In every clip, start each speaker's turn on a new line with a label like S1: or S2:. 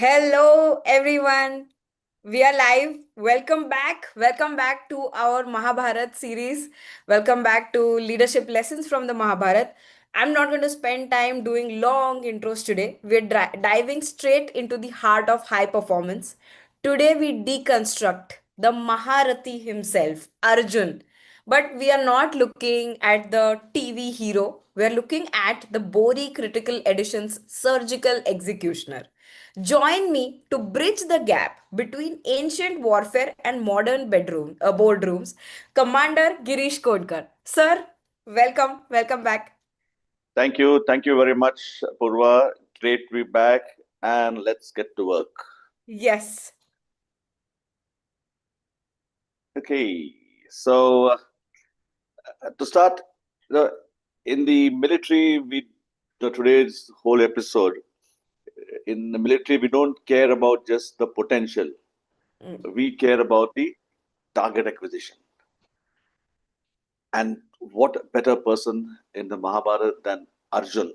S1: Hello, everyone. We are live. Welcome back. Welcome back to our Mahabharat series. Welcome back to Leadership Lessons from the Mahabharat. I'm not going to spend time doing long intros today. We're diving straight into the heart of high performance. Today, we deconstruct the Maharati himself, Arjun. But we are not looking at the TV hero. We are looking at the BORI Critical Edition's surgical executioner. Join me to bridge the gap between ancient warfare and modern boardrooms. Commander Girish Konkar. Sir, welcome back.
S2: Thank you. Thank you very much, Purva. Great to be back. And let's get to work.
S1: Yes.
S2: Okay. So, to start, in the military, today's whole episode, in the military, we don't care about just the potential.
S1: Mm.
S2: We care about the target acquisition. And what better person in the Mahabharata than Arjun?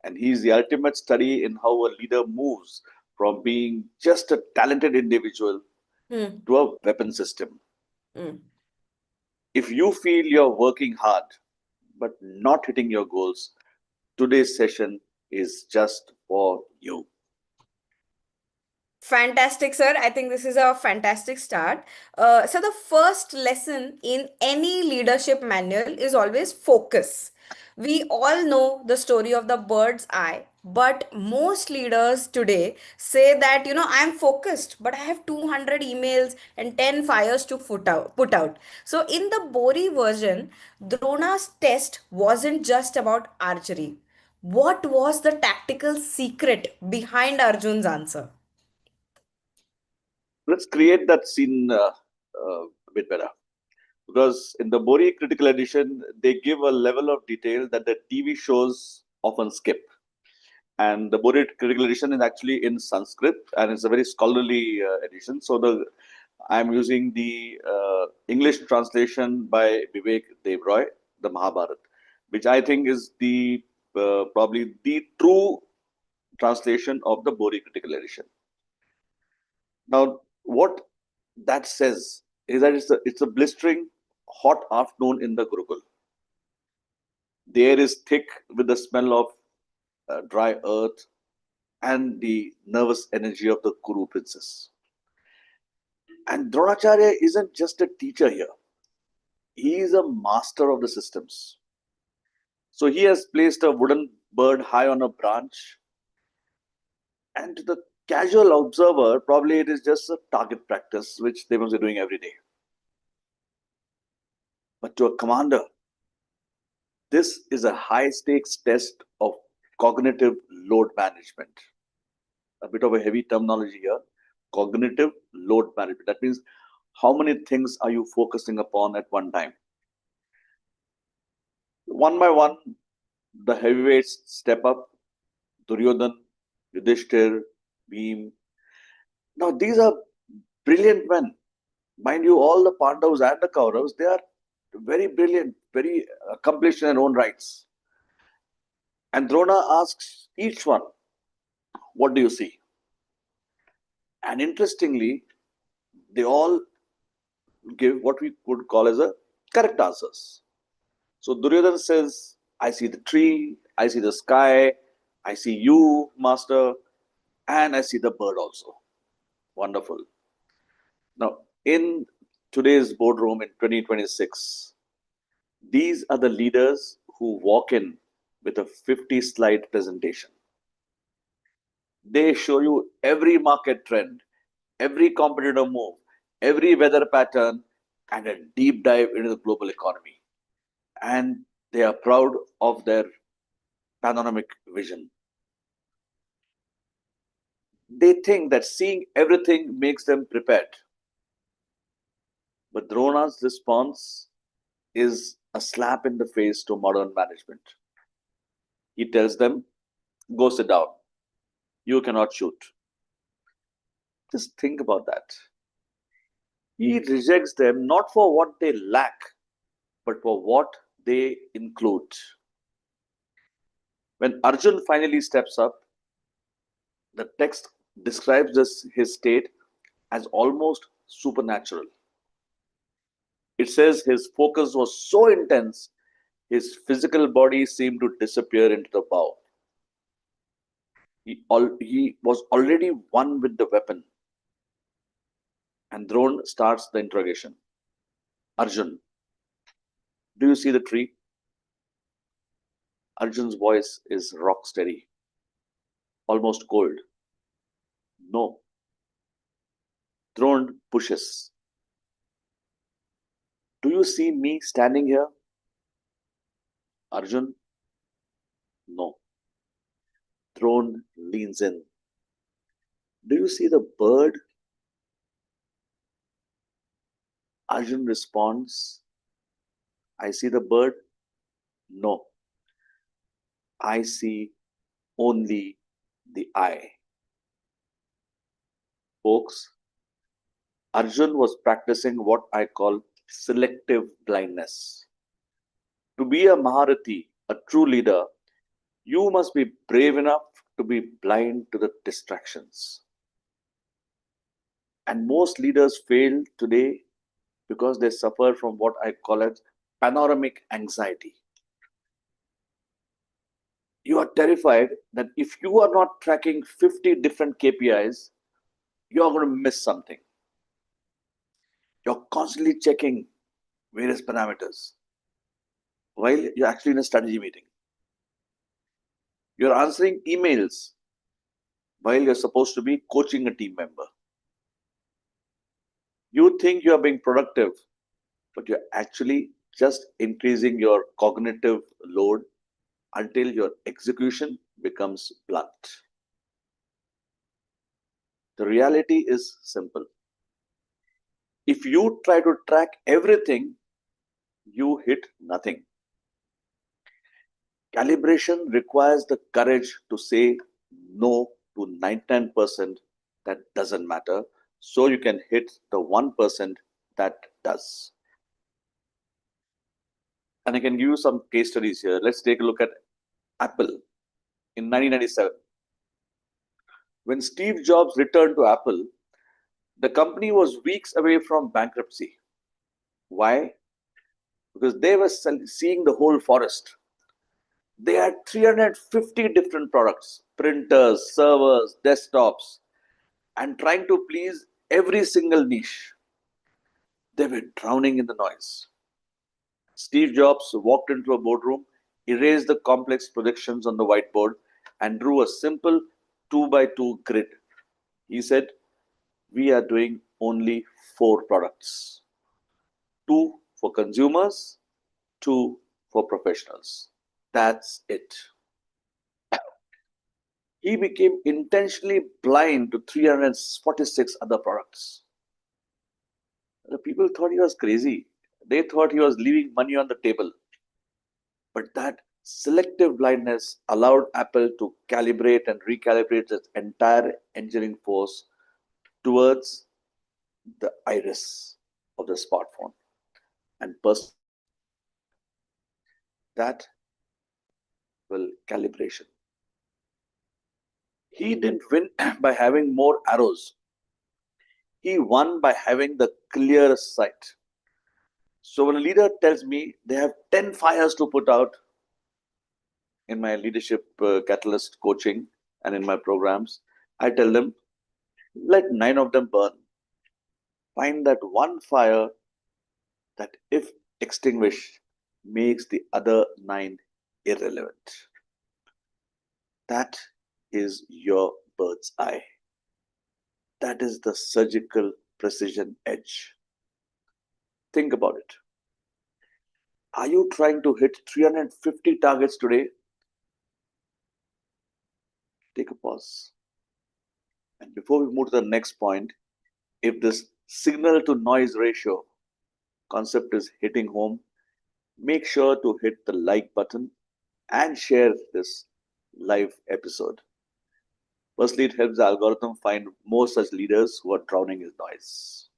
S2: And he's the ultimate study in how a leader moves from being just a talented individual
S1: Mm.
S2: to a weapon system.
S1: Mm.
S2: If you feel you're working hard but not hitting your goals, today's session is just for you.
S1: Fantastic, sir. I think this is a fantastic start. So, the first lesson in any leadership manual is always focus. We all know the story of the bird's eye, but most leaders today say that, I'm focused, but I have 200 emails and 10 fires to put out. So, in the Bori version, Drona's test wasn't just about archery. What was the tactical secret behind Arjun's answer?
S2: Let's create that scene a bit better. Because in the BORI Critical Edition, they give a level of detail that the TV shows often skip. And the BORI Critical Edition is actually in Sanskrit, and it's a very scholarly edition. So I'm using the English translation by Vivek Devroy, the Mahabharat, which I think is the probably the true translation of the BORI Critical Edition. Now, what that says is that it's a blistering hot afternoon in the Gurukul. The air is thick with the smell of dry earth and the nervous energy of the Kuru princess. And Dronacharya isn't just a teacher here, he is a master of the systems. So he has placed a wooden bird high on a branch, and to the casual observer, probably it is just a target practice which they must be doing every day. But to a commander, this is a high stakes test of cognitive load management. A bit of a heavy terminology here. Cognitive load management. That means how many things are you focusing upon at one time? One by one, the heavyweights step up. Duryodhan, Yudhishthir, Bhim. Now, these are brilliant men. Mind you, all the Pandavas and the Kauravas, they are very brilliant, very accomplished in their own rights. And Drona asks each one, what do you see? And interestingly, they all give what we could call as a correct answers. So Duryodhana says, I see the tree, I see the sky, I see you, master, and I see the bird also. Wonderful. Now, in today's boardroom in 2026, these are the leaders who walk in with a 50 slide presentation. They show you every market trend, every competitor move, every weather pattern, and a deep dive into the global economy. And they are proud of their panoramic vision. They think that seeing everything makes them prepared. But Drona's response is a slap in the face to modern management. He tells them, go sit down. You cannot shoot. Just think about that. He rejects them not for what they lack, but for what they include. When Arjun finally steps up, the text describes his state as almost supernatural. It says his focus was so intense, his physical body seemed to disappear into the bow. He was already one with the weapon. And Drone starts the interrogation. Arjun, do you see the tree? Arjun's voice is rock steady, almost cold. No. Drone pushes. Do you see me standing here? Arjun, no. Drone leans in. Do you see the bird? Arjun responds, I see the bird. No. I see only the eye. Folks, Arjun was practicing what I call selective blindness. To be a Maharati, a true leader, you must be brave enough to be blind to the distractions. And most leaders fail today because they suffer from what I call as panoramic anxiety. You are terrified that if you are not tracking 50 different KPIs, you are going to miss something. You're constantly checking various parameters while you're actually in a strategy meeting. You're answering emails while you're supposed to be coaching a team member. You think you are being productive, but you're actually just increasing your cognitive load until your execution becomes blunt. The reality is simple. If you try to track everything, you hit nothing. Calibration requires the courage to say no to 99% that doesn't matter, so you can hit the 1% that does. And I can give you some case studies here. Let's take a look at Apple in 1997. When Steve Jobs returned to Apple, the company was weeks away from bankruptcy. Why? Because they were seeing the whole forest. They had 350 different products, printers, servers, desktops, and trying to please every single niche. They were drowning in the noise. Steve Jobs walked into a boardroom, erased the complex projections on the whiteboard, and drew a simple 2x2 grid. He said, we are doing only 4 products. 2 for consumers, 2 for professionals. That's it. He became intentionally blind to 346 other products. The people thought he was crazy. They thought he was leaving money on the table. But that selective blindness allowed Apple to calibrate and recalibrate its entire engineering force towards the iris of the smartphone and that will calibration. He didn't win by having more arrows. He won by having the clear sight. So when a leader tells me they have 10 fires to put out in my leadership catalyst coaching and in my programs, I tell them, let 9 of them burn. Find that one fire that, if extinguished, makes the other 9 irrelevant. That is your bird's eye. That is the surgical precision edge. Think about it. Are you trying to hit 350 targets today? Take a pause. And before we move to the next point, if this signal to noise ratio concept is hitting home, make sure to hit the like button and share this live episode. Firstly, it helps the algorithm find more such leaders who are drowning in noise.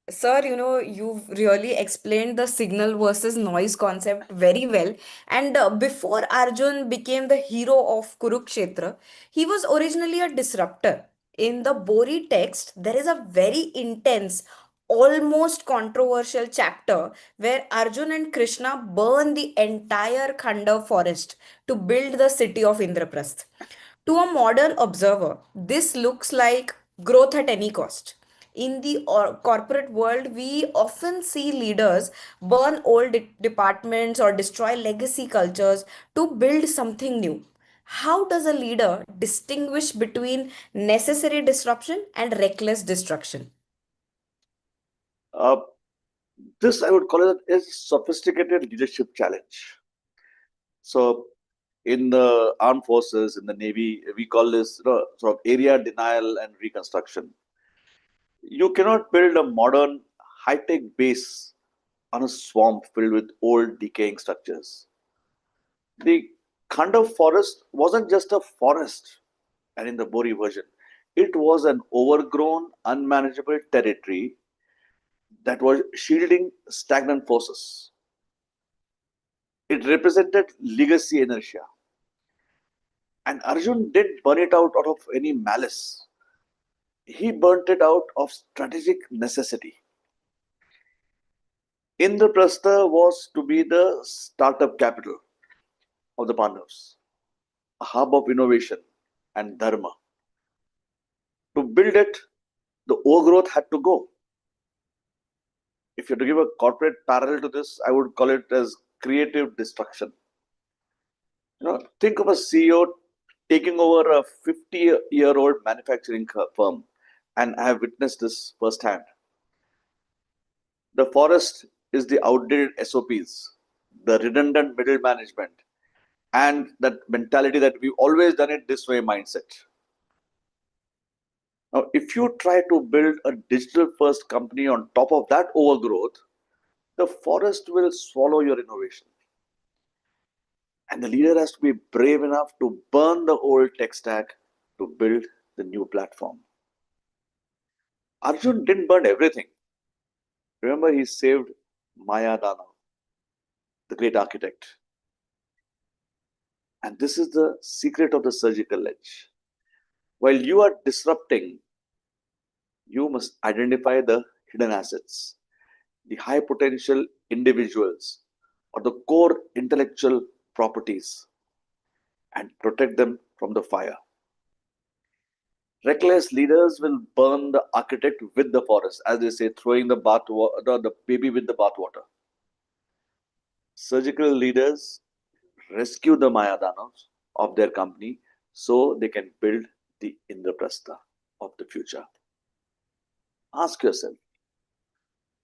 S1: Sir, you've really explained the signal versus noise concept very well. And before Arjun became the hero of Kurukshetra, he was originally a disruptor. In the Bori text, there is a very intense, almost controversial chapter where Arjun and Krishna burn the entire Khandava forest to build the city of Indraprasth. To a modern observer, this looks like growth at any cost. In the corporate world, we often see leaders burn old departments or destroy legacy cultures to build something new. How does a leader distinguish between necessary disruption and reckless destruction?
S2: Uh, this I would call it a sophisticated leadership challenge. So, in the armed forces, in the navy, we call this sort of area denial and reconstruction. You cannot build a modern high-tech base on a swamp filled with old decaying structures. The Khandava forest wasn't just a forest, and in the Bori version, it was an overgrown, unmanageable territory that was shielding stagnant forces. It represented legacy inertia. And Arjun didn't burn it out of any malice. He burnt it out of strategic necessity. Indraprastha was to be the startup capital of the Pandavas, a hub of innovation and dharma. To build it, the overgrowth had to go. If you had to give a corporate parallel to this, I would call it as creative destruction. Think of a CEO taking over a 50-year-old manufacturing firm, and I have witnessed this firsthand. The forest is the outdated SOPs, the redundant middle management, and that mentality that we've always done it this way mindset. Now, if you try to build a digital first company on top of that overgrowth, the forest will swallow your innovation. And the leader has to be brave enough to burn the old tech stack to build the new platform. Arjun didn't burn everything. Remember, he saved Mayadana, the great architect. And this is the secret of the surgical edge. While you are disrupting, you must identify the hidden assets, the high potential individuals, or the core intellectual properties, and protect them from the fire. Reckless leaders will burn the architect with the forest, as they say, throwing the baby with the bathwater. Surgical leaders rescue the Mayadanas of their company so they can build the Indraprastha of the future. Ask yourself,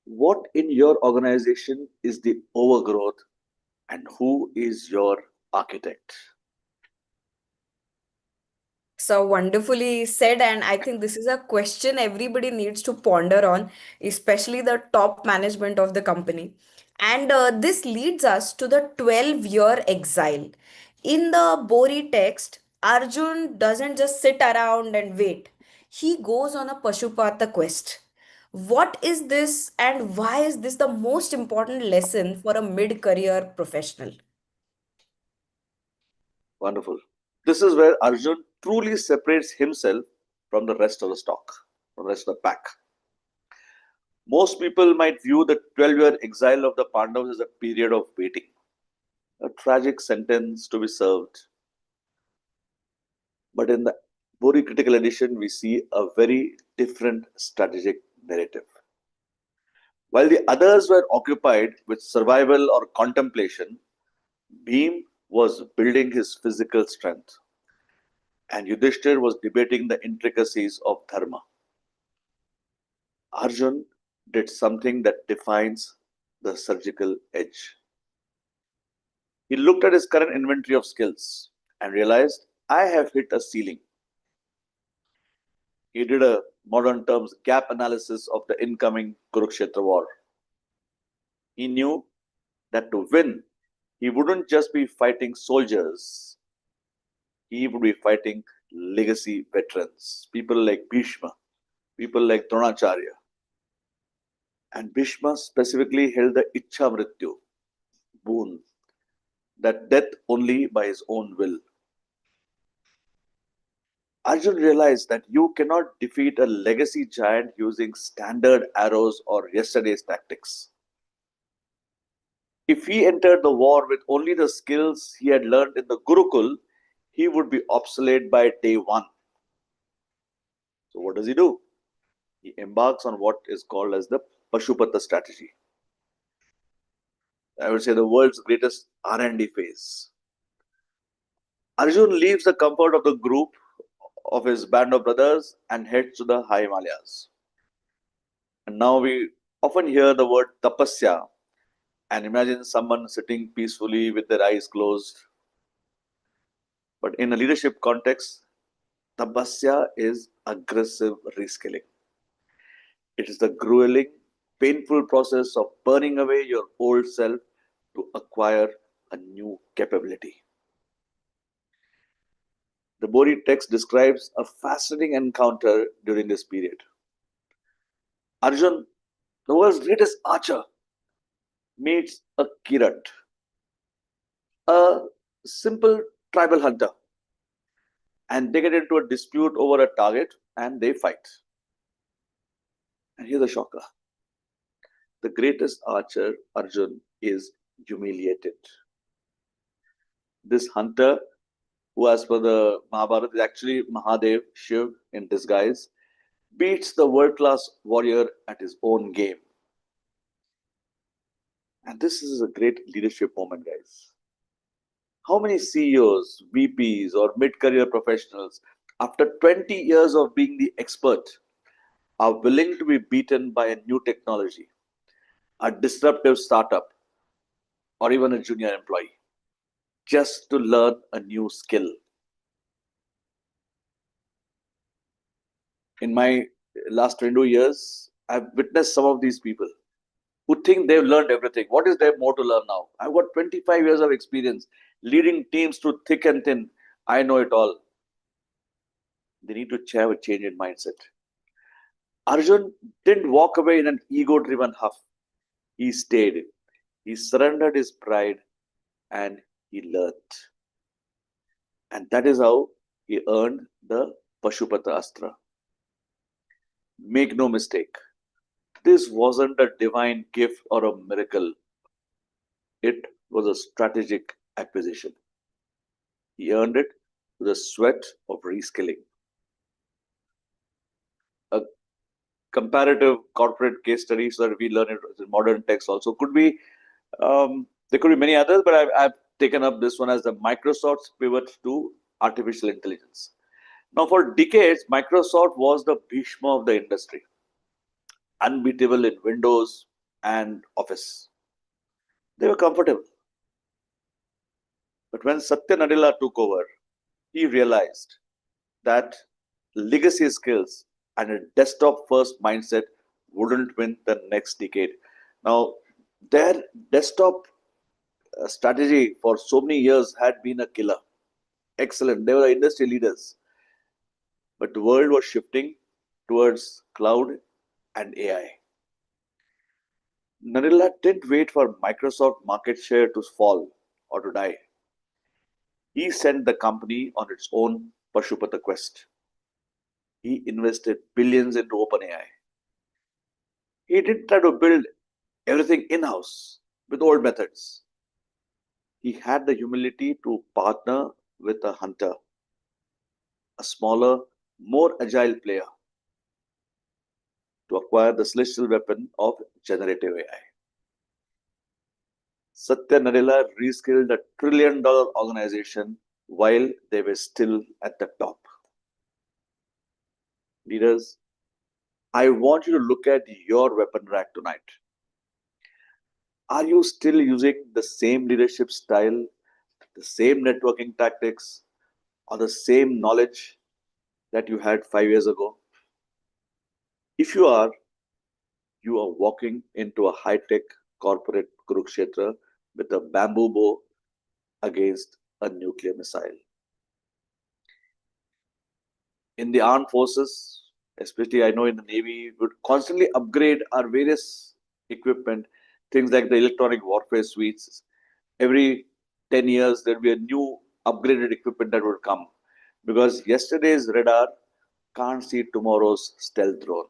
S2: what in your organization is the overgrowth and who is your architect?
S1: So wonderfully said, and I think this is a question everybody needs to ponder on, especially the top management of the company. And this leads us to the 12-year exile. In the Bori text, Arjun doesn't just sit around and wait, he goes on a Pashupata quest. What is this, and why is this the most important lesson for a mid career professional?
S2: Wonderful. This is where Arjun truly separates himself from the rest of the stock, from the rest of the pack. Most people might view the 12-year exile of the Pandavas as a period of waiting, a tragic sentence to be served. But in the BORI Critical Edition, we see a very different strategic narrative. While the others were occupied with survival or contemplation, Bhim was building his physical strength, and Yudhishthir was debating the intricacies of dharma. Arjun did something that defines the surgical edge. He looked at his current inventory of skills and realized, I have hit a ceiling. He did a modern terms gap analysis of the incoming Kurukshetra war. He knew that to win, he wouldn't just be fighting soldiers, he would be fighting legacy veterans, people like Bhishma, people like Dronacharya. And Bhishma specifically held the Ichha Mrityu, boon, that death only by his own will. Arjun realized that you cannot defeat a legacy giant using standard arrows or yesterday's tactics. If he entered the war with only the skills he had learned in the Gurukul, he would be obsolete by day one. So what does he do? He embarks on what is called as the Pashupata strategy. I would say the world's greatest R&D phase. Arjun leaves the comfort of the group of his band of brothers and heads to the high Himalayas. And now we often hear the word tapasya and imagine someone sitting peacefully with their eyes closed. But in a leadership context, tapasya is aggressive reskilling. It is the grueling, painful process of burning away your old self to acquire a new capability. The BORI text describes a fascinating encounter during this period. Arjun, the world's greatest archer, meets a Kirat, a simple tribal hunter, and they get into a dispute over a target and they fight. And here's the shocker. The greatest archer, Arjun, is humiliated. This hunter, who as per the Mahabharat is actually Mahadev, Shiv in disguise, beats the world-class warrior at his own game. And this is a great leadership moment, guys. How many CEOs, VPs, or mid-career professionals, after 20 years of being the expert, are willing to be beaten by a new technology, a disruptive startup, or even a junior employee, just to learn a new skill? In my last 22 years, I've witnessed some of these people who think they've learned everything. What is there more to learn now? I've got 25 years of experience leading teams through thick and thin. I know it all. They need to have a change in mindset. Arjun didn't walk away in an ego-driven huff. He stayed. He surrendered his pride and he learned. And that is how he earned the Pashupata Astra. Make no mistake, this wasn't a divine gift or a miracle. It was a strategic acquisition. He earned it with the sweat of reskilling. A comparative corporate case study so that we learn it in modern text also could be, there could be many others, but I've taken up this one as the Microsoft's pivot to artificial intelligence. Now, for decades, Microsoft was the Bhishma of the industry, unbeatable in Windows and Office. They were comfortable. But when Satya Nadella took over, he realized that legacy skills and a desktop first mindset wouldn't win the next decade. Now, their desktop strategy for so many years had been a killer. Excellent. They were the industry leaders. But the world was shifting towards cloud and AI. Nadella didn't wait for Microsoft market share to fall or to die. He sent the company on its own Pashupata quest. He invested billions into OpenAI. He didn't try to build everything in-house with old methods. He had the humility to partner with a hunter, a smaller, more agile player, to acquire the celestial weapon of generative AI. Satya Nadella reskilled a trillion-dollar organization while they were still at the top. Leaders, I want you to look at your weapon rack tonight. Are you still using the same leadership style, the same networking tactics, or the same knowledge that you had 5 years ago? If you are walking into a high-tech corporate Kurukshetra with a bamboo bow against a nuclear missile. In the armed forces, especially I know in the Navy, we would constantly upgrade our various equipment, things like the electronic warfare suites. Every 10 years, there'll be a new upgraded equipment that would come because yesterday's radar can't see tomorrow's stealth drone.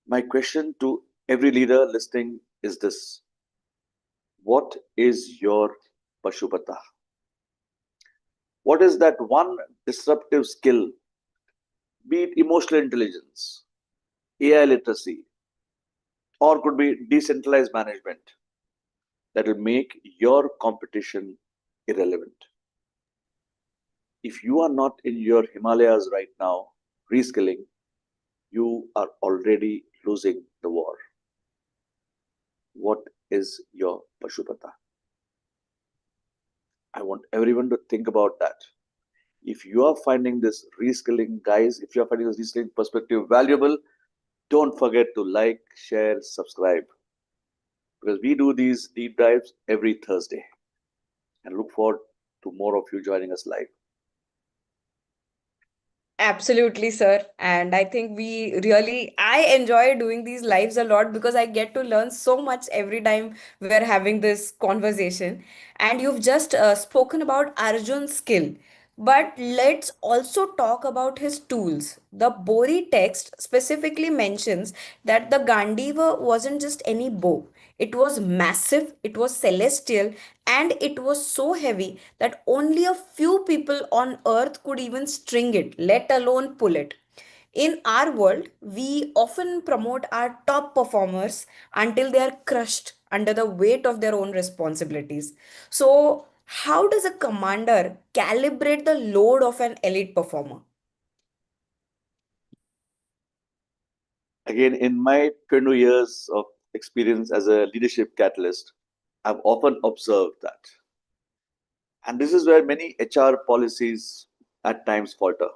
S2: My question to every leader listening is this: what is your Pashupata? What is that one disruptive skill, be it emotional intelligence, AI literacy, or could be decentralized management, that will make your competition irrelevant? If you are not in your Himalayas right now, reskilling, you are already losing the war. What is your Pashupata? I want everyone to think about that. If you are finding this reskilling, guys, if you are finding this reskilling perspective valuable, don't forget to like, share, subscribe. Because we do these deep dives every Thursday. And look forward to more of you joining us live.
S1: Absolutely, sir. And I think I enjoy doing these lives a lot because I get to learn so much every time we're having this conversation. And you've just spoken about Arjun's skill. But let's also talk about his tools. The BORI text specifically mentions that the Gandiva wasn't just any bow. It was massive, it was celestial, and it was so heavy that only a few people on earth could even string it, let alone pull it. In our world, we often promote our top performers until they are crushed under the weight of their own responsibilities. So, how does a commander calibrate the load of an elite performer?
S2: Again, in my 20 years of experience as a leadership catalyst, I've often observed that. And this is where many HR policies at times falter.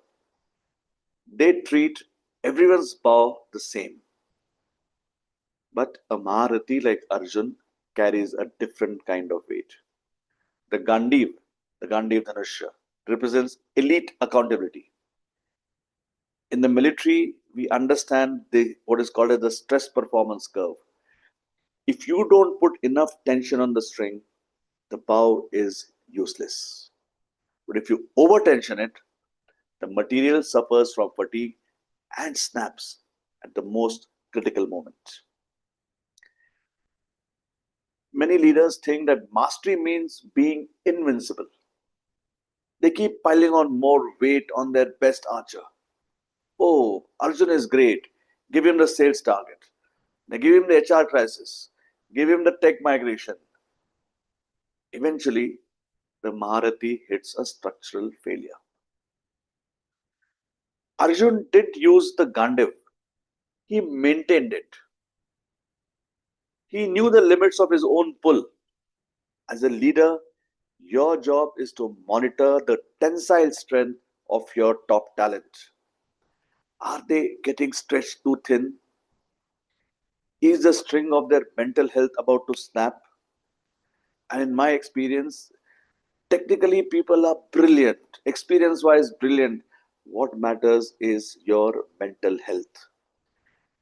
S2: They treat everyone's bow the same. But a Maharati like Arjun carries a different kind of weight. The Gandiv Dhanusha, represents elite accountability. In the military, we understand what is called as the stress performance curve. If you don't put enough tension on the string, the bow is useless. But if you over tension it, the material suffers from fatigue and snaps at the most critical moment. Many leaders think that mastery means being invincible. They keep piling on more weight on their best archer. Oh, Arjun is great. Give him the sales target. Now give him the HR crisis. Give him the tech migration. Eventually, the Maharati hits a structural failure. Arjun didn't use the Gandiv, he maintained it. He knew the limits of his own pull. As a leader, your job is to monitor the tensile strength of your top talent. Are they getting stretched too thin? Is the string of their mental health about to snap? And in my experience, technically people are brilliant, experience wise, brilliant. What matters is your mental health.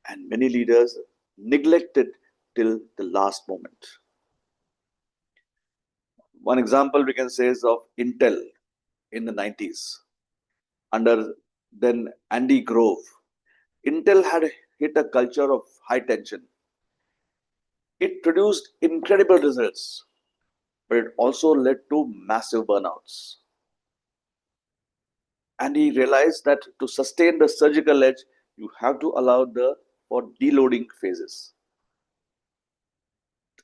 S2: And many leaders neglect it till the last moment. One example we can say is of Intel in the 90s under then Andy Grove. Intel had hit a culture of high tension. It produced incredible results, but it also led to massive burnouts. And he realized that to sustain the surgical edge, you have to allow the for deloading phases.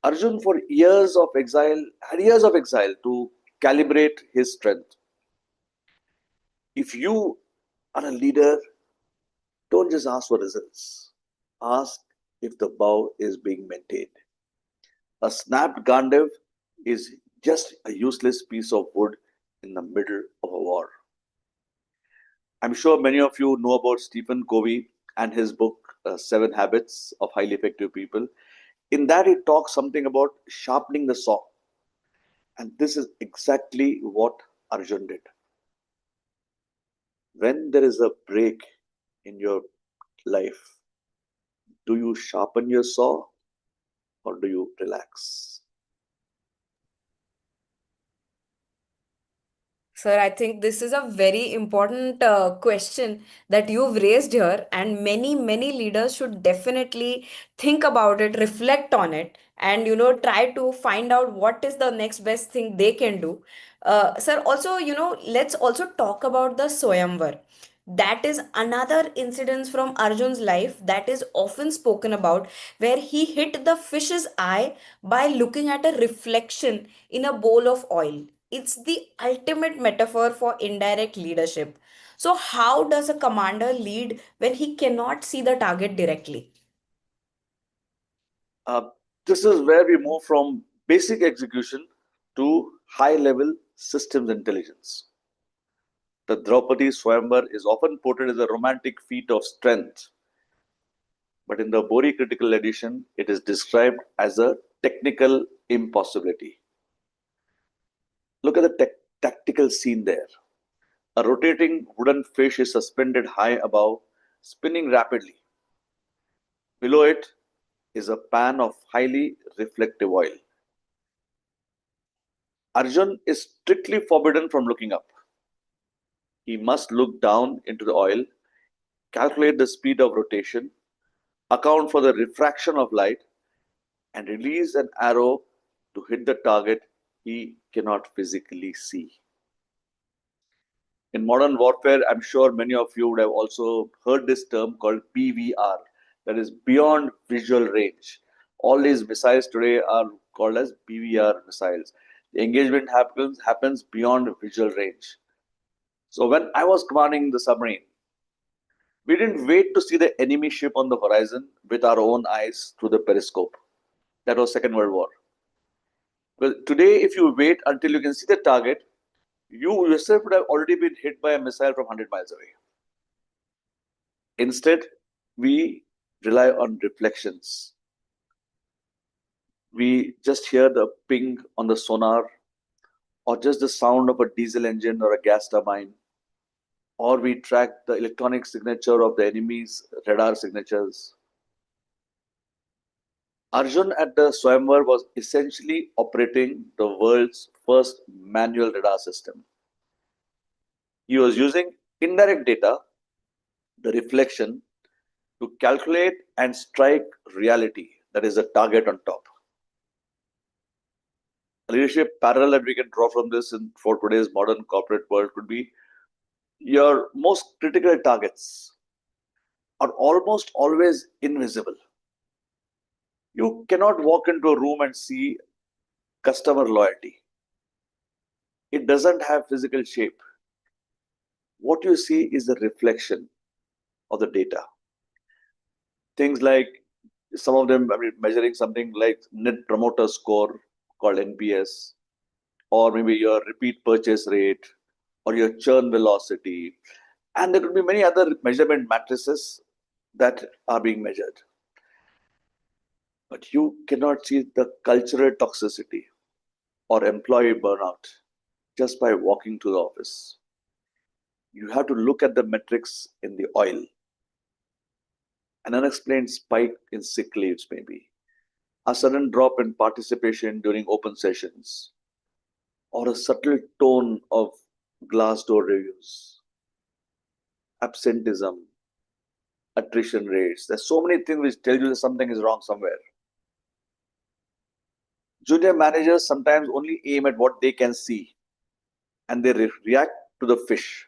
S2: Arjun, for years of exile, had years of exile to calibrate his strength. If you are a leader, don't just ask for results. Ask if the bow is being maintained. A snapped Gandiv is just a useless piece of wood in the middle of a war. I'm sure many of you know about Stephen Covey and his book, Seven Habits of Highly Effective People. In that, he talks something about sharpening the saw. And this is exactly what Arjun did. When there is a break in your life, Do you sharpen your saw or do you relax?
S1: Sir, I think this is a very important question that you've raised here, and many leaders should definitely think about it, reflect on it, and try to find out what is the next best thing they can do. Sir, also, let's also talk about the Soyamvar. That is another incident from Arjun's life that is often spoken about, where he hit the fish's eye by looking at a reflection in a bowl of oil. It's the ultimate metaphor for indirect leadership. So, how does a commander lead when he cannot see the target directly?
S2: Uh, this is where we move from basic execution to high level systems intelligence. The Draupadi Swayamvar is often portrayed as a romantic feat of strength, but in the BORI Critical Edition, it is described as a technical impossibility. Look at the tactical scene there. A rotating wooden fish is suspended high above, spinning rapidly. Below it is a pan of highly reflective oil. Arjun is strictly forbidden from looking up. He must look down into the oil, calculate the speed of rotation, account for the refraction of light, and release an arrow to hit the target he cannot physically see. In modern warfare, I'm sure many of you would have also heard this term called BVR, that is beyond visual range. All these missiles today are called as BVR missiles. The engagement happens beyond visual range. So when I was commanding the submarine, we didn't wait to see the enemy ship on the horizon with our own eyes through the periscope. That was Second World War. Well, today, if you wait until you can see the target, you yourself would have already been hit by a missile from 100 miles away. Instead, we rely on reflections. We just hear the ping on the sonar, or just the sound of a diesel engine or a gas turbine, or we track the electronic signature of the enemy's radar signatures. Arjun at the Swayamvar was essentially operating the world's first manual radar system. He was using indirect data, the reflection, to calculate and strike reality, that is the target on top. A leadership parallel that we can draw from this for today's modern corporate world could be your most critical targets are almost always invisible. You cannot walk into a room and see customer loyalty. It doesn't have physical shape. What you see is the reflection of the data. Things like some of them measuring something like net promoter score called NPS, or maybe your repeat purchase rate, or your churn velocity. And there could be many other measurement matrices that are being measured. But you cannot see the cultural toxicity or employee burnout just by walking to the office. You have to look at the metrics in the oil. An unexplained spike in sick leaves, maybe. A sudden drop in participation during open sessions. Or a subtle tone of Glassdoor reviews. Absenteeism, attrition rates. There's so many things which tell you that something is wrong somewhere. Junior managers sometimes only aim at what they can see and they react to the fish.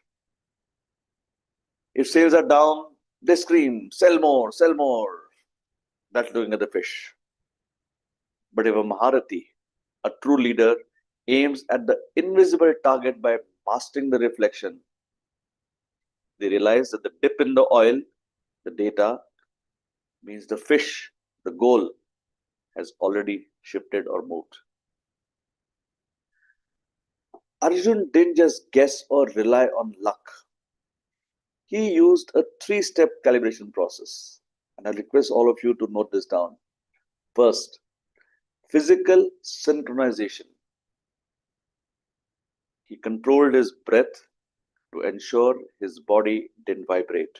S2: If sales are down, they scream, sell more, sell more. That's looking at the fish. But if a Maharati, a true leader, aims at the invisible target by mastering the reflection, they realize that the dip in the oil, the data, means the fish, the goal, has already shifted or moved. Arjun didn't just guess or rely on luck. He used a three-step calibration process. And I request all of you to note this down. First, physical synchronization. He controlled his breath to ensure his body didn't vibrate,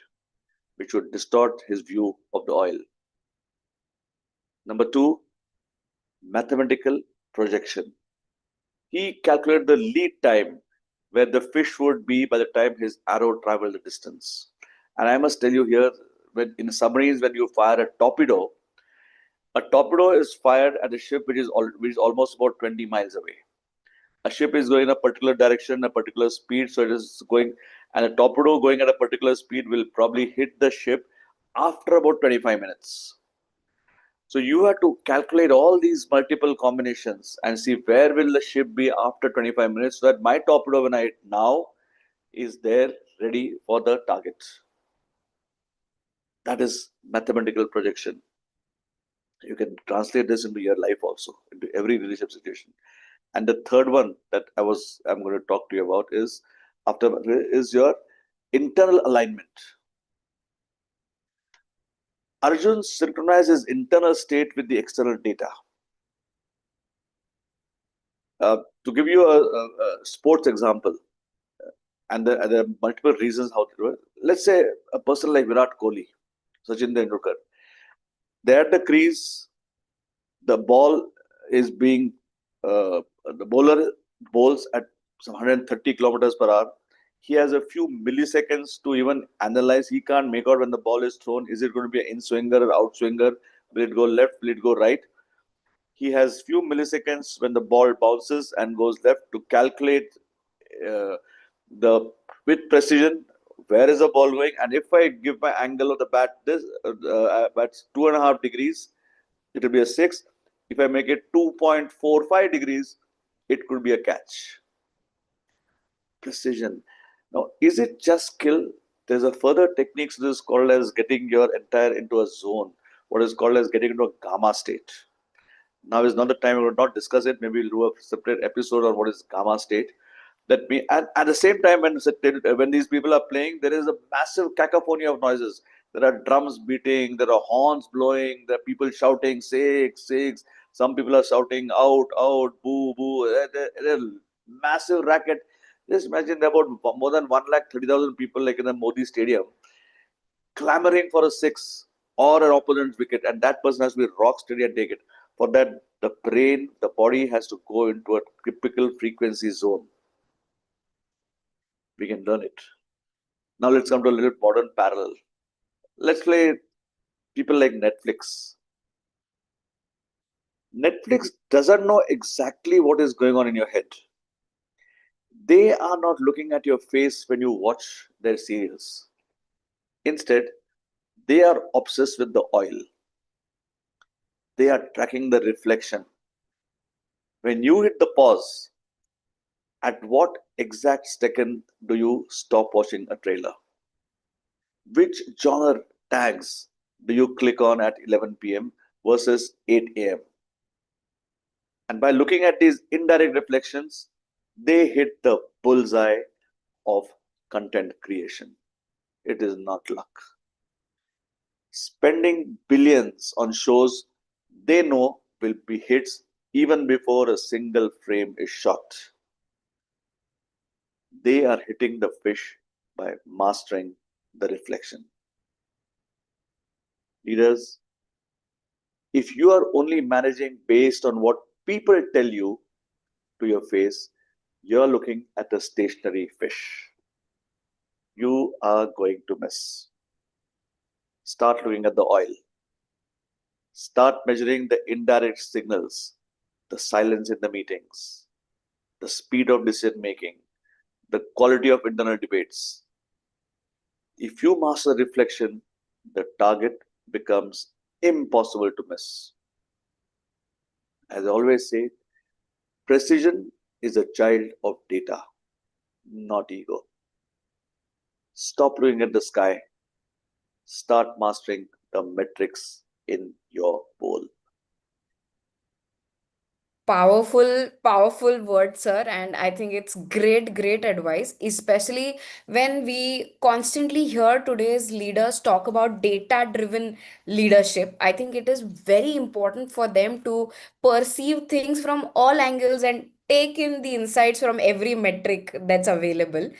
S2: which would distort his view of the oil. Number two, mathematical projection. He calculated the lead time where the fish would be by the time his arrow traveled the distance. And I must tell you here, when in submarines, when you fire a torpedo is fired at a ship which is almost about 20 miles away. A ship is going in a particular direction, a particular speed, so it is going, and a torpedo going at a particular speed will probably hit the ship after about 25 minutes. So you have to calculate all these multiple combinations and see where will the ship be after 25 minutes, so that my torpedo when I hit now is there ready for the target. That is mathematical projection. You can translate this into your life also, into every leadership situation. And the third one that I'm going to talk to you about is your internal alignment. Arjun synchronizes his internal state with the external data. To give you a sports example, and there are multiple reasons how to do it. Let's say a person like Virat Kohli, Sachin Tendulkar, they're at the crease, the ball is being, the bowler bowls at some 130 kilometers per hour. He has a few milliseconds to even analyze. He can't make out when the ball is thrown. Is it going to be an in swinger or out swinger? Will it go left? Will it go right? He has few milliseconds when the ball bounces and goes left to calculate uh, the with precision where is the ball going. And if I give my angle of the bat this at 2.5 degrees, it will be a 6. If I make it 2.45 degrees, it could be a catch. Precision. Now, is it just skill? There's a further technique to this called as getting your entire into a zone, what is called as getting into a gamma state. Now is not the time. We will not discuss it. Maybe we'll do a separate episode on what is gamma state. That me and at the same time when these people are playing, there is a massive cacophony of noises. There are drums beating, there are horns blowing, there are people shouting six six. Some people are shouting out out boo boo. There massive racket. Just imagine there are about more than 130,000 people like in the Modi Stadium clamoring for a six or an opponent's wicket, and that person has to be rock steady and take it. For that, the brain, the body has to go into a typical frequency zone. We can learn it. Now let's come to a little modern parallel. Let's play people like Netflix. Netflix doesn't know exactly what is going on in your head. They are not looking at your face when you watch their serials. Instead, they are obsessed with the oil. They are tracking the reflection. When you hit the pause, at what exact second do you stop watching a trailer? Which genre tags do you click on at 11 p.m. versus 8 a.m.? And by looking at these indirect reflections, they hit the bullseye of content creation. It is not luck. Spending billions on shows they know will be hits even before a single frame is shot. They are hitting the fish by mastering the reflection. Leaders, if you are only managing based on what people tell you to your face, you're looking at a stationary fish. You are going to miss. Start looking at the oil. Start measuring the indirect signals, the silence in the meetings, the speed of decision making, the quality of internal debates. If you master reflection, the target becomes impossible to miss. As I always say, precision is a child of data, not ego. Stop looking at the sky. Start mastering the metrics in your bowl.
S1: Powerful word, sir. And I think it's great advice, especially when we constantly hear today's leaders talk about data driven leadership. I think it is very important for them to perceive things from all angles and take in the insights from every metric that's available.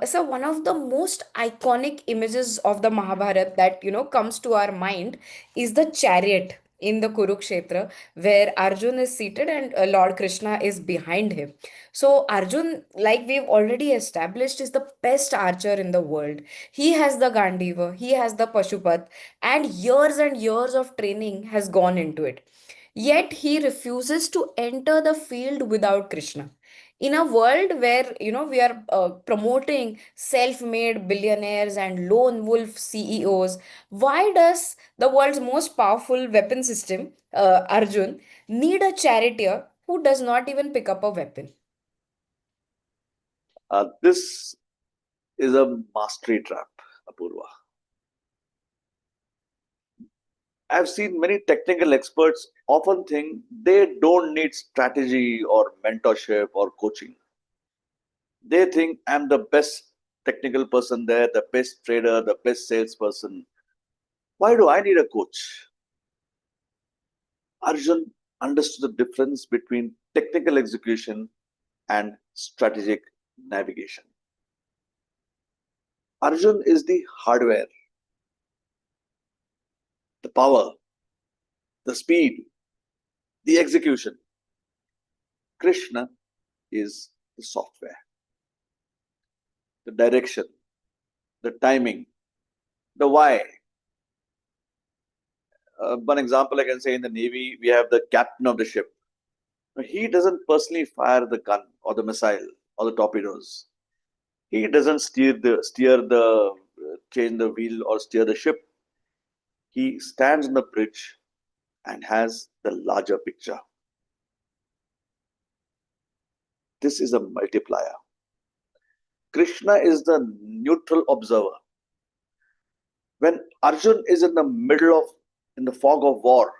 S1: So one of the most iconic images of the Mahabharat that comes to our mind is the chariot. in the Kurukshetra, where Arjun is seated and Lord Krishna is behind him. So, Arjun, like we've already established, is the best archer in the world. He has the Gandiva, he has the Pashupat, and years of training has gone into it. Yet he refuses to enter the field without Krishna. In a world where we are promoting self-made billionaires and lone wolf CEOs, why does the world's most powerful weapon system, Arjun, need a charioteer who does not even pick up a weapon?
S2: This is a mastery trap, Apurva. I've seen many technical experts often think they don't need strategy or mentorship or coaching. They think I'm the best technical person there, the best trader, the best salesperson. Why do I need a coach? Arjun understood the difference between technical execution and strategic navigation. Arjun is the hardware, the power, the speed, the execution. Krishna is the software, the direction, the timing, the why. One example I can say, in the Navy, we have the captain of the ship. He doesn't personally fire the gun or the missile or the torpedoes. He doesn't change the wheel or steer the ship. He stands on the bridge and has the larger picture. This is a multiplier. Krishna is the neutral observer. When Arjun is in the fog of war,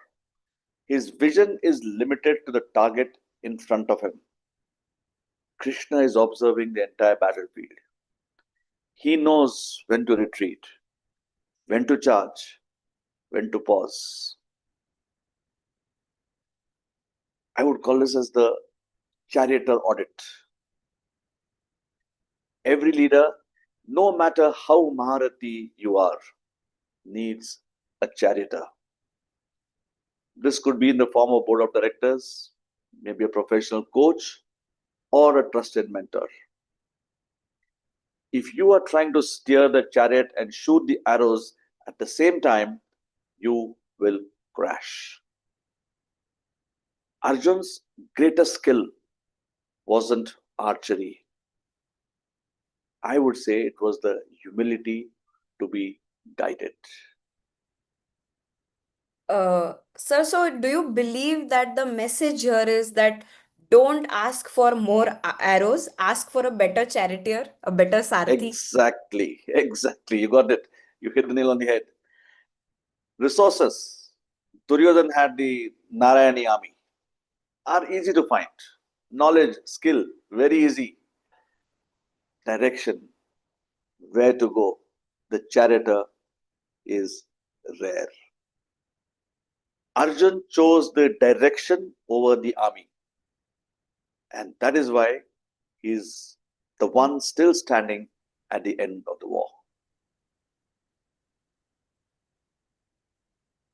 S2: his vision is limited to the target in front of him. Krishna is observing the entire battlefield. He knows when to retreat, when to charge, when to pause. I would call this as the charioteer audit. Every leader, no matter how Maharati you are, needs a charioteer. This could be in the form of board of directors, maybe a professional coach, or a trusted mentor. If you are trying to steer the chariot and shoot the arrows at the same time, you will crash. Arjun's greatest skill wasn't archery. I would say it was the humility to be guided.
S1: Sir, so do you believe that the message here is that don't ask for more arrows, ask for a better charioteer, a better Sarathi?
S2: Exactly, exactly. You got it. You hit the nail on the head. Resources. Duryodhan had the Narayani army. Are easy to find. Knowledge, skill, very easy. Direction, where to go. The charioteer is rare. Arjun chose the direction over the army. And that is why he's the one still standing at the end of the war.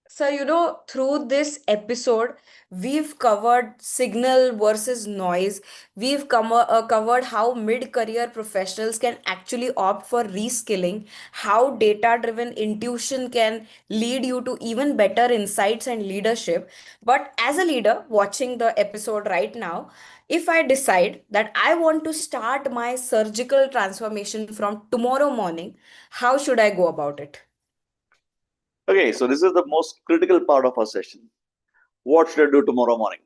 S1: So, through this episode, we've covered signal versus noise. We've covered how mid career professionals can actually opt for reskilling, how data driven intuition can lead you to even better insights and leadership. But as a leader watching the episode right now, if I decide that I want to start my surgical transformation from tomorrow morning, how should I go about it?
S2: Okay, so this is the most critical part of our session. What should I do tomorrow morning?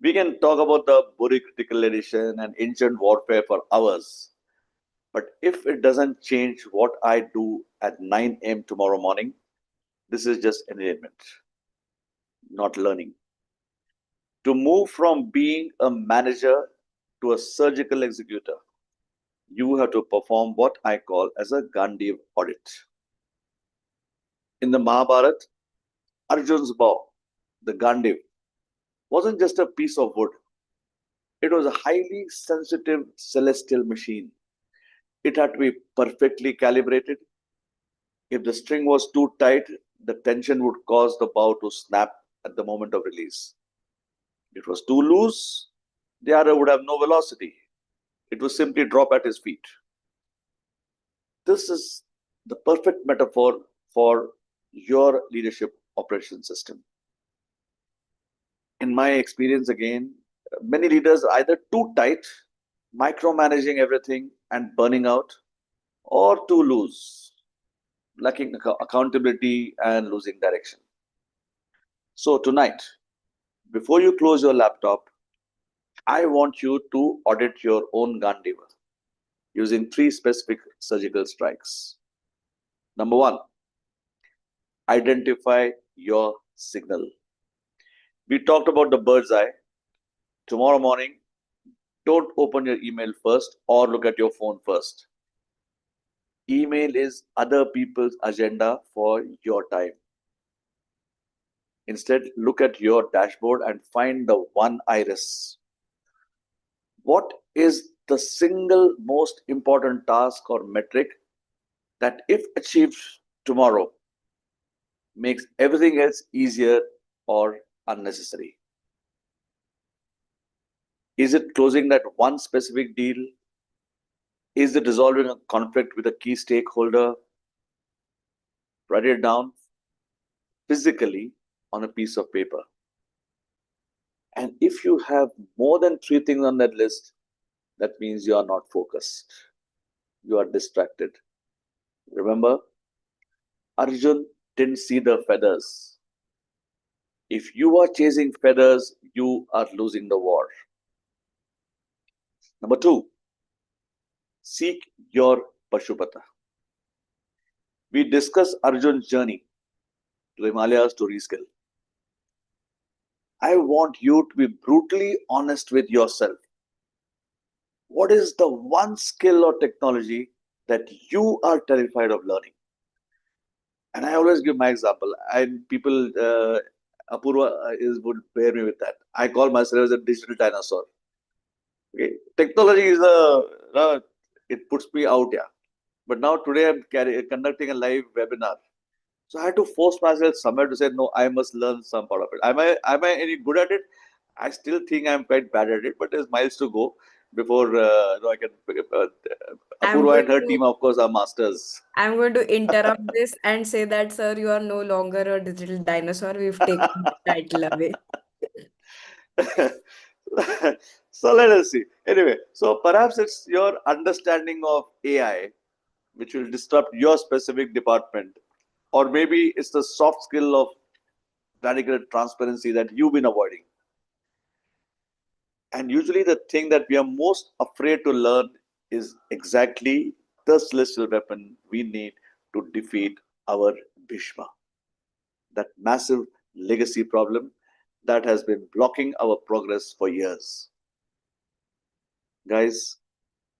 S2: We can talk about the BORI Critical Edition and ancient warfare for hours. But if it doesn't change what I do at 9 a.m. tomorrow morning, this is just entertainment, not learning. To move from being a manager to a surgical executor, you have to perform what I call as a Gandhi audit. In the Mahabharat, Arjun's bow, the Gandiv, wasn't just a piece of wood. It was a highly sensitive celestial machine. It had to be perfectly calibrated. If the string was too tight, the tension would cause the bow to snap at the moment of release. It was too loose, the other would have no velocity. It would simply drop at his feet. This is the perfect metaphor for your leadership operation system. In my experience, again, many leaders are either too tight, micromanaging everything and burning out, or too loose, lacking accountability and losing direction. So, tonight, before you close your laptop, I want you to audit your own Gandiva using 3 specific surgical strikes. Number 1, identify your signal. We talked about the bird's eye. Tomorrow morning, don't open your email first or look at your phone first. Email is other people's agenda for your time. Instead, look at your dashboard and find the one iris. What is the single most important task or metric that, if achieved tomorrow, makes everything else easier or unnecessary? Is it closing that one specific deal? Is it resolving a conflict with a key stakeholder? Write it down physically on a piece of paper. And if you have more than 3 things on that list, that means you are not focused. You are distracted. Remember, Arjun didn't see the feathers. If you are chasing feathers, you are losing the war. Number 2, seek your Pashupata. We discuss Arjun's journey to the Himalayas to reskill. I want you to be brutally honest with yourself. What is the one skill or technology that you are terrified of learning? And I always give my example, and people, Apurva would bear me with that. I call myself as a digital dinosaur. Okay, technology is it puts me out, yeah. But now today I'm conducting a live webinar, so I had to force myself somewhere to say no. I must learn some part of it. Am I any good at it? I still think I'm quite bad at it, but there's miles to go before I can.
S1: I'm
S2: Apurva
S1: going
S2: and her
S1: to
S2: team, of course, are masters.
S1: I'm going to interrupt this and say that, sir, you are no longer a digital dinosaur. We've taken the title away.
S2: So let us see. Anyway, so perhaps it's your understanding of AI which will disrupt your specific department, or maybe it's the soft skill of radical transparency that you've been avoiding. And usually, the thing that we are most afraid to learn is exactly the celestial weapon we need to defeat our Bhishma, that massive legacy problem that has been blocking our progress for years. Guys,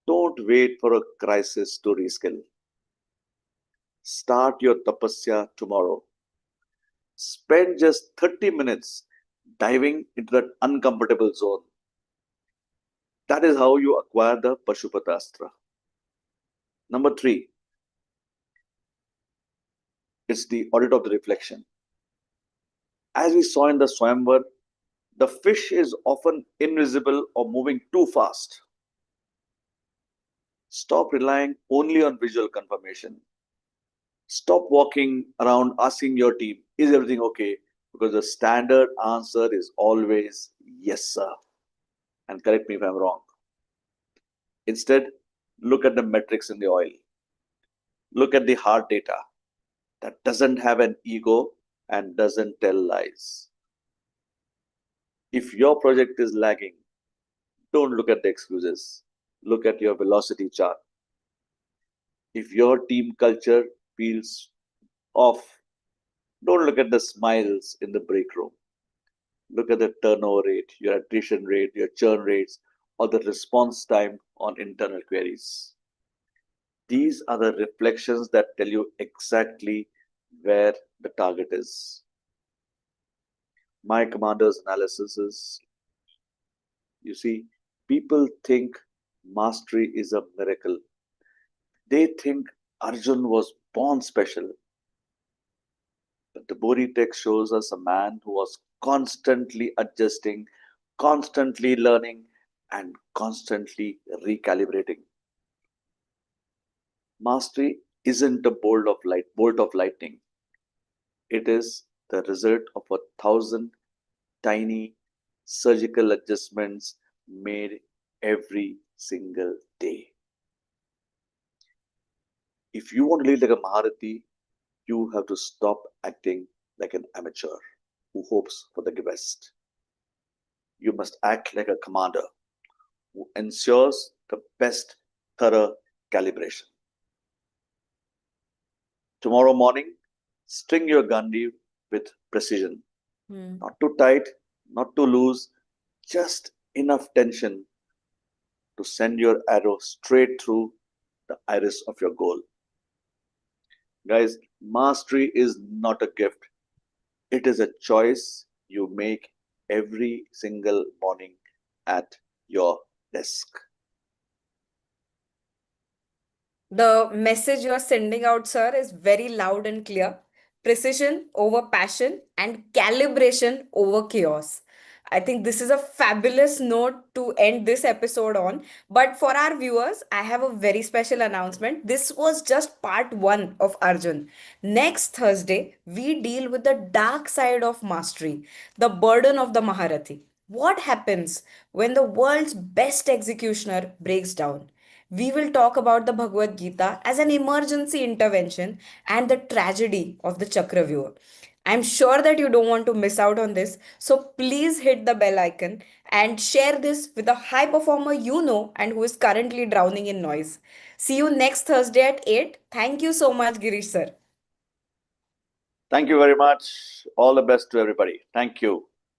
S2: don't wait for a crisis to reskill. Start your tapasya tomorrow. Spend just 30 minutes diving into that uncomfortable zone. That is how you acquire the Pashupatastra. Number 3, it's the audit of the reflection. As we saw in the Swayamvar, the fish is often invisible or moving too fast. Stop relying only on visual confirmation. Stop walking around asking your team, is everything okay? Because the standard answer is always yes, sir. And correct me if I'm wrong. Instead, look at the metrics in the oil. Look at the hard data that doesn't have an ego and doesn't tell lies. If your project is lagging, don't look at the excuses. Look at your velocity chart. If your team culture feels off, don't look at the smiles in the break room. Look at the turnover rate, your attrition rate, your churn rates, or the response time on internal queries. These are the reflections that tell you exactly where the target is. My commander's analysis is, you see, people think mastery is a miracle. They think Arjun was born special. But the BORI text shows us a man who was constantly adjusting, constantly learning, and constantly recalibrating. Mastery isn't a bolt of lightning. It is the result of 1,000 tiny surgical adjustments made every single day. If you want to lead like a Maharati, you have to stop acting like an amateur who hopes for the best. You must act like a commander who ensures the best thorough calibration. Tomorrow morning, string your Gandhi with precision. Not too tight, not too loose, just enough tension to send your arrow straight through the iris of your goal. Guys, mastery is not a gift, it is a choice you make every single morning at your desk.
S1: The message you're sending out, sir, is very loud and clear. Precision over passion and calibration over chaos. I think this is a fabulous note to end this episode on. But for our viewers, I have a very special announcement. This was just part one of Arjun. Next Thursday, we deal with the dark side of mastery, the burden of the Maharathi. What happens when the world's best executioner breaks down? We will talk about the Bhagavad Gita as an emergency intervention and the tragedy of the Chakravyuha. I'm sure that you don't want to miss out on this, so please hit the bell icon and share this with a high performer you know and who is currently drowning in noise. See you next Thursday at 8. Thank you so much, Girish sir.
S2: Thank you very much. All the best to everybody. Thank you.